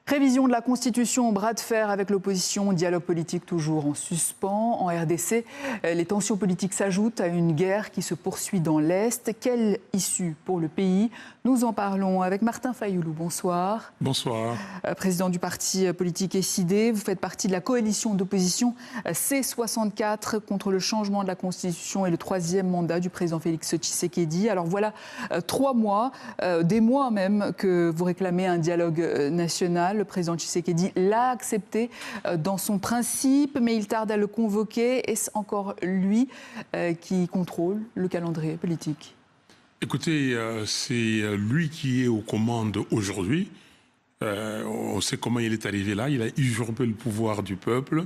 Révision de la Constitution, bras de fer avec l'opposition, dialogue politique toujours en suspens. En RDC, les tensions politiques s'ajoutent à une guerre qui se poursuit dans l'Est. Quelle issue pour le pays? Nous en parlons avec Martin Fayoulou. Bonsoir. Bonsoir. Président du parti politique SID, vous faites partie de la coalition d'opposition C64 contre le changement de la Constitution et le troisième mandat du président Félix Tshisekedi. Alors voilà 3 mois, des mois même, que vous réclamez un dialogue national. Le président Tshisekedi l'a accepté dans son principe, mais il tarde à le convoquer. Est-ce encore lui qui contrôle le calendrier politique? Écoutez, c'est lui qui est aux commandes aujourd'hui. On sait comment il est arrivé là. Il a usurpé le pouvoir du peuple.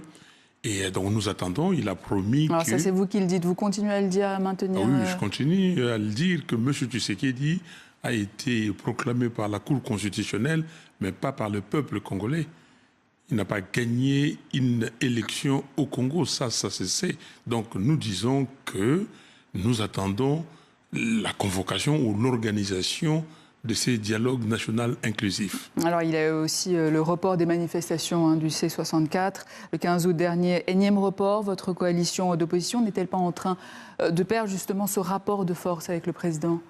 Et donc nous attendons. Il a promis Alors que... ça, c'est vous qui le dites. Vous continuez à le dire, à maintenir... Ah oui, je continue à le dire que M. Tshisekedi a été proclamé par la Cour constitutionnelle, mais pas par le peuple congolais. Il n'a pas gagné une élection au Congo, ça se sait. Donc nous disons que nous attendons la convocation ou l'organisation de ces dialogues nationaux inclusifs. Alors il y a aussi le report des manifestations du C64. Le 15 août dernier, énième report. Votre coalition d'opposition n'est-elle pas en train de perdre justement ce rapport de force avec le président?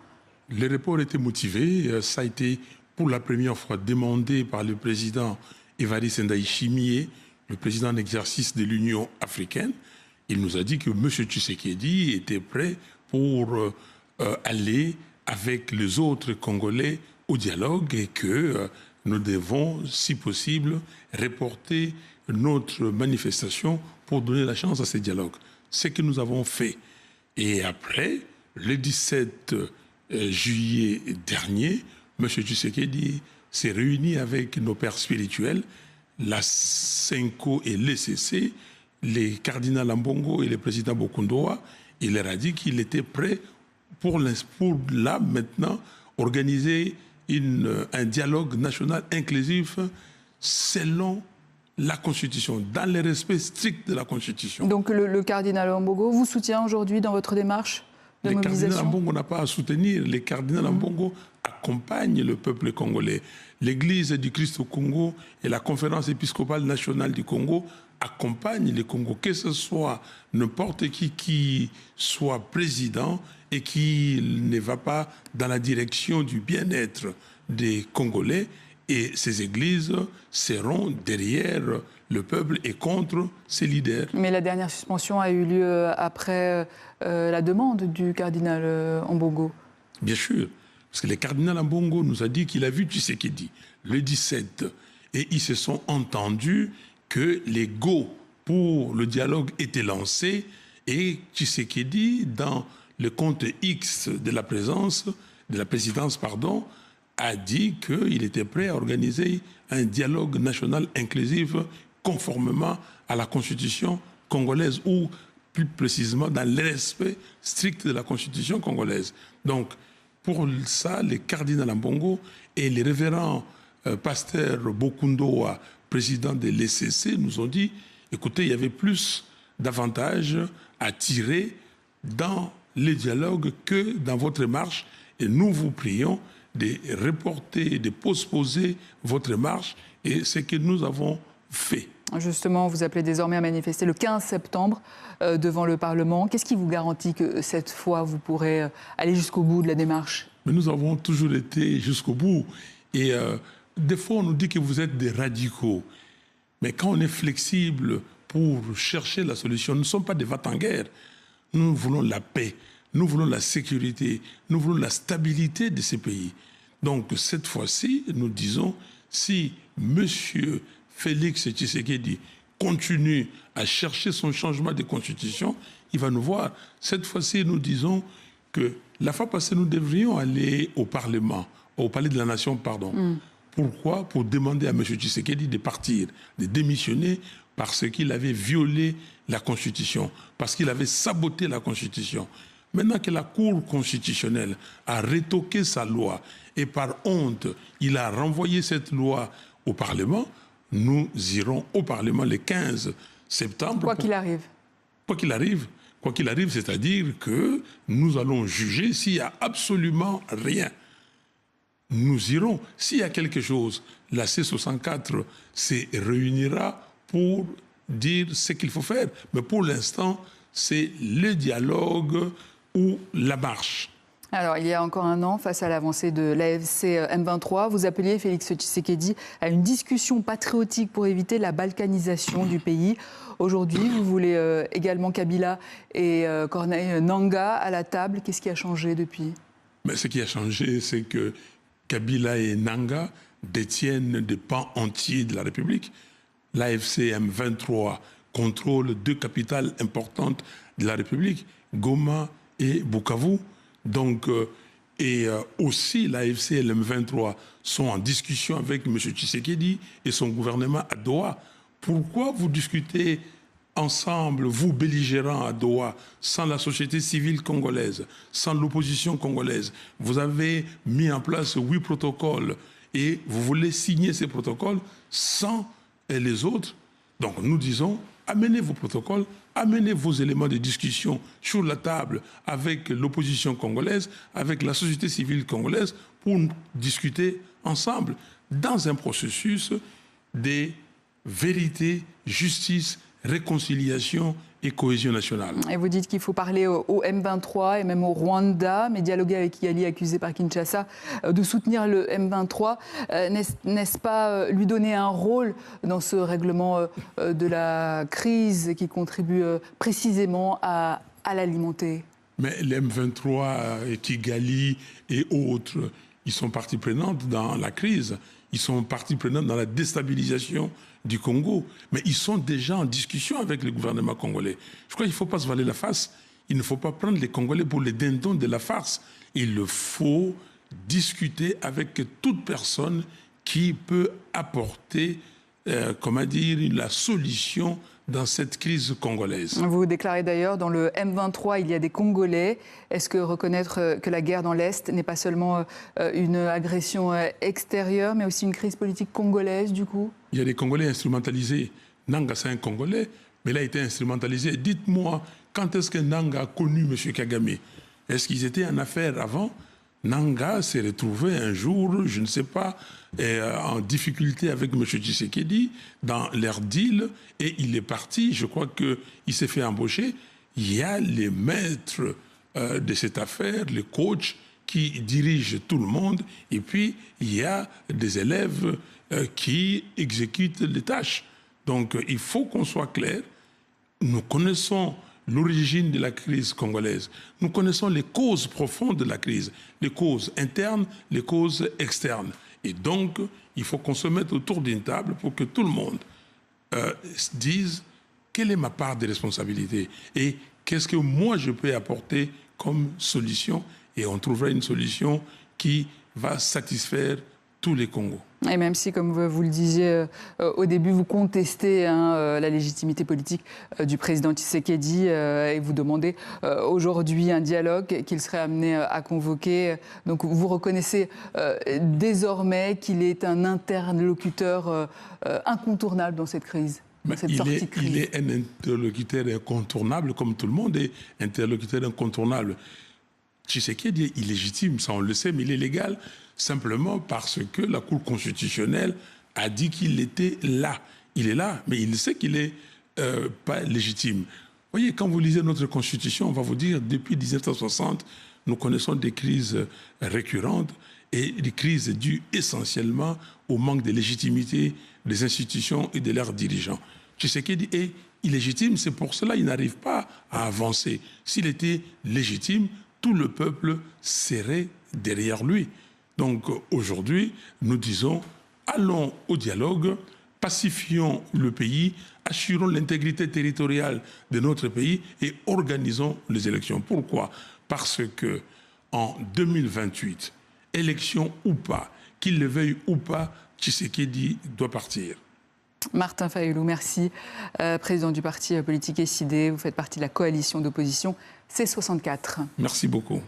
Les reports étaient motivés. Ça a été pour la première fois demandé par le président Évariste Ndayishimiye, le président en exercice de l'Union africaine. Il nous a dit que M. Tshisekedi était prêt pour aller avec les autres Congolais au dialogue et que nous devons, si possible, reporter notre manifestation pour donner la chance à ce dialogue. Ce que nous avons fait. Et après, le 17 juillet dernier, M. Tshisekedi s'est réuni avec nos pères spirituels, la Senko et l'ECC, les cardinaux Ambongo et le président Bokundoa. Il leur a dit qu'il était prêt pour là, maintenant, organiser un dialogue national inclusif selon la Constitution, dans le respect strict de la Constitution. Donc le cardinal Ambongo vous soutient aujourd'hui dans votre démarche de mobilisation? Les cardinaux Ambongo n'a pas à soutenir. Les cardinaux Ambongo accompagnent le peuple congolais. L'Église du Christ au Congo et la Conférence épiscopale nationale du Congo accompagnent le Congo, que ce soit n'importe qui soit président et qui ne va pas dans la direction du bien-être des Congolais. Et ces églises seront derrière le peuple et contre ses leaders. Mais la dernière suspension a eu lieu après la demande du cardinal Ambongo. Bien sûr, parce que le cardinal Ambongo nous a dit qu'il a vu Tshisekedi le 17 et ils se sont entendus que les go pour le dialogue étaient lancés et Tshisekedi, dans le compte X de la présidence, a dit qu'il était prêt à organiser un dialogue national inclusif conformément à la Constitution congolaise ou plus précisément dans le respect strict de la Constitution congolaise. Donc, pour ça, les cardinaux Ambongo et les révérends pasteurs Bokundoa, président de l'ECC, nous ont dit, écoutez, il y avait plus d'avantages à tirer dans les dialogues que dans votre marche. Et nous vous prions de reporter, de postposer votre marche. Et c'est ce que nous avons fait. Justement, vous appelez désormais à manifester le 15 septembre devant le Parlement. Qu'est-ce qui vous garantit que cette fois, vous pourrez aller jusqu'au bout de la démarche? Mais nous avons toujours été jusqu'au bout. Et des fois, on nous dit que vous êtes des radicaux. Mais quand on est flexible pour chercher la solution, nous ne sommes pas des va-t-en-guerre. Nous voulons la paix, nous voulons la sécurité, nous voulons la stabilité de ces pays. Donc cette fois-ci, nous disons, si M. Félix Tshisekedi continue à chercher son changement de constitution, il va nous voir. Cette fois-ci, nous disons que la fois passée, nous devrions aller au Parlement, au Palais de la Nation, pardon. Pourquoi? Pour demander à M. Tshisekedi de partir, de démissionner, parce qu'il avait violé la Constitution, parce qu'il avait saboté la Constitution. Maintenant que la Cour constitutionnelle a retoqué sa loi et par honte, il a renvoyé cette loi au Parlement, nous irons au Parlement le 15 septembre. Quoi qu'il arrive. Quoi qu'il arrive. Quoi qu'il arrive, c'est-à-dire que nous allons juger s'il n'y a absolument rien nous irons. S'il y a quelque chose, la C64 se réunira pour dire ce qu'il faut faire. Mais pour l'instant, c'est le dialogue ou la marche. Alors, il y a encore un an, face à l'avancée de l'AFC M23, vous appeliez Félix Tshisekedi à une discussion patriotique pour éviter la balkanisation du pays. Aujourd'hui, vous voulez également Kabila et Corneille Nangaa à la table. Qu'est-ce qui a changé depuis ? Mais ce qui a changé, c'est que Kabila et Nangaa détiennent des pans entiers de la République. L'AFC M23 contrôle 2 capitales importantes de la République, Goma et Bukavu. Donc, aussi, l'AFC et l'M23 sont en discussion avec M. Tshisekedi et son gouvernement à Doha. Pourquoi vous discutez ensemble, vous belligérants à Doha, sans la société civile congolaise, sans l'opposition congolaise? Vous avez mis en place 8 protocoles et vous voulez signer ces protocoles sans les autres. Donc, nous disons, amenez vos protocoles, amenez vos éléments de discussion sur la table avec l'opposition congolaise, avec la société civile congolaise, pour discuter ensemble dans un processus de vérité, justice, réconciliation et cohésion nationale. Et vous dites qu'il faut parler au M23 et même au Rwanda, mais dialoguer avec Kigali, accusé par Kinshasa de soutenir le M23. N'est-ce pas lui donner un rôle dans ce règlement de la crise qui contribue précisément à l'alimenter? Mais le M23 et Kigali et autres, ils sont partie prenante dans la crise. Ils sont partie prenante dans la déstabilisation du Congo. Mais ils sont déjà en discussion avec le gouvernement congolais. Je crois qu'il ne faut pas se voiler la face. Il ne faut pas prendre les Congolais pour les dindons de la farce. Il faut discuter avec toute personne qui peut apporter, la solution dans cette crise congolaise. Vous déclarez d'ailleurs, dans le M23, il y a des Congolais. Est-ce que reconnaître que la guerre dans l'Est n'est pas seulement une agression extérieure, mais aussi une crise politique congolaise, du coup? Il y a des Congolais instrumentalisés. Nangaa, c'est un Congolais, mais il a été instrumentalisé. Dites-moi, quand est-ce que Nangaa a connu M. Kagame? Est-ce qu'ils étaient en affaires avant? Nangaa s'est retrouvé un jour, je ne sais pas, en difficulté avec M. Tshisekedi dans leur deal, et il est parti. Je crois qu'il s'est fait embaucher. Il y a les maîtres de cette affaire, les coachs qui dirigent tout le monde, et puis il y a des élèves qui exécutent les tâches. Donc il faut qu'on soit clair. Nous connaissons l'origine de la crise congolaise. Nous connaissons les causes profondes de la crise, les causes internes, les causes externes. Et donc, il faut qu'on se mette autour d'une table pour que tout le monde dise quelle est ma part de responsabilité et qu'est-ce que moi je peux apporter comme solution. Et on trouvera une solution qui va satisfaire tous les Congos. Et même si, comme vous le disiez au début, vous contestez la légitimité politique du président Tshisekedi et vous demandez aujourd'hui un dialogue qu'il serait amené à convoquer. Donc vous reconnaissez désormais qu'il est un interlocuteur incontournable dans cette crise. Il est un interlocuteur incontournable, comme tout le monde est interlocuteur incontournable. Tshisekedi est illégitime, ça on le sait, mais il est légal simplement parce que la Cour constitutionnelle a dit qu'il était là. Il est là, mais il sait qu'il n'est pas légitime. Vous voyez, quand vous lisez notre Constitution, on va vous dire, depuis 1960, nous connaissons des crises récurrentes et des crises dues essentiellement au manque de légitimité des institutions et de leurs dirigeants. Tshisekedi est illégitime, c'est pour cela qu'il n'arrive pas à avancer. S'il était légitime, tout le peuple serait derrière lui. Donc aujourd'hui, nous disons, allons au dialogue, pacifions le pays, assurons l'intégrité territoriale de notre pays et organisons les élections. Pourquoi? Parce que en 2028, élection ou pas, qu'il le veuille ou pas, Tshisekedi doit partir. Martin Fayulu, merci. Président du parti politique SID, vous faites partie de la coalition d'opposition C64. Merci beaucoup.